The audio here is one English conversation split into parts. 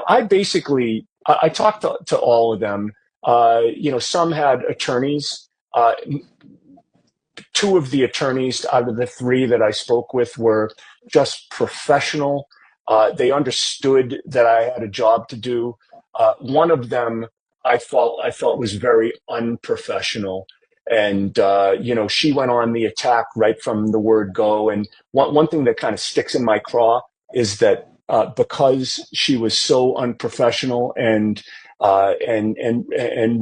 I basically, I talked to all of them. Some had attorneys. Two of the attorneys out of the three that I spoke with were just professional. They understood that I had a job to do. One of them I felt was very unprofessional. And she went on the attack right from the word go. And one thing that kind of sticks in my craw is that because she was so unprofessional and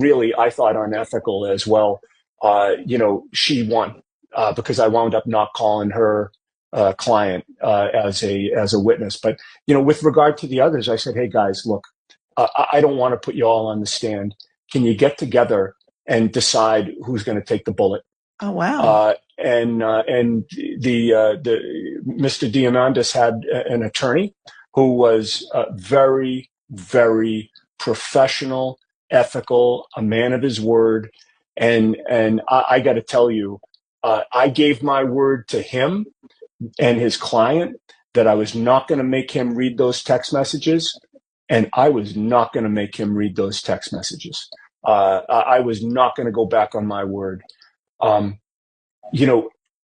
really I thought unethical as well. She won because I wound up not calling her client as a witness. But with regard to the others, I said, "Hey guys, look, I don't want to put you all on the stand. Can you get together and decide who's going to take the bullet?" Oh, wow. And the Mr. Diamandis had an attorney who was very, very professional, ethical, a man of his word. And I got to tell you, I gave my word to him and his client that I was not going to make him read those text messages, and I was not going to make him read those text messages. I was not going to go back on my word. Um,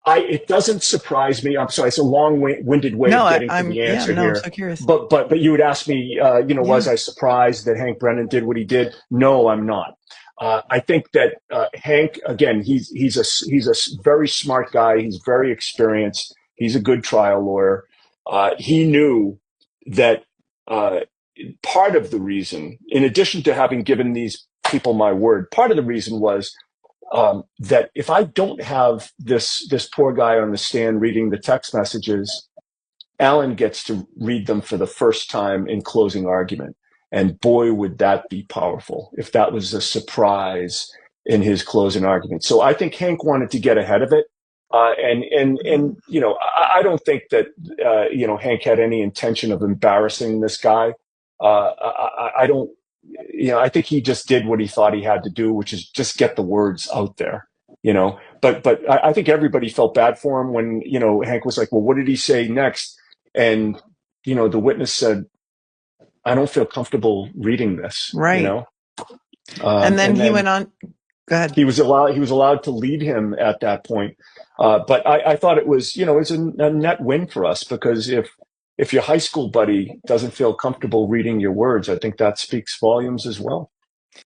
it doesn't surprise me. I'm sorry, it's a long-winded way No, of getting to I'm, the yeah, answer no, I'm here. so curious. But you would ask me, Yeah. was I surprised that Hank Brennan did what he did? No, I'm not. I think that Hank, again, he's a very smart guy. He's very experienced. He's a good trial lawyer. He knew that part of the reason, in addition to having given these people my word, part of the reason was that if I don't have this poor guy on the stand reading the text messages, Alan gets to read them for the first time in closing argument. And boy, would that be powerful if that was a surprise in his closing argument. So I think Hank wanted to get ahead of it. I don't think that, Hank had any intention of embarrassing this guy. I don't, I think he just did what he thought he had to do, which is just get the words out there, but I think everybody felt bad for him when, Hank was like, well, what did he say next? And, the witness said, I don't feel comfortable reading this, Right. And then and he then went on. Go ahead. he was allowed to lead him at that point. But I thought it was, it's a net win for us because if your high school buddy doesn't feel comfortable reading your words, I think that speaks volumes as well.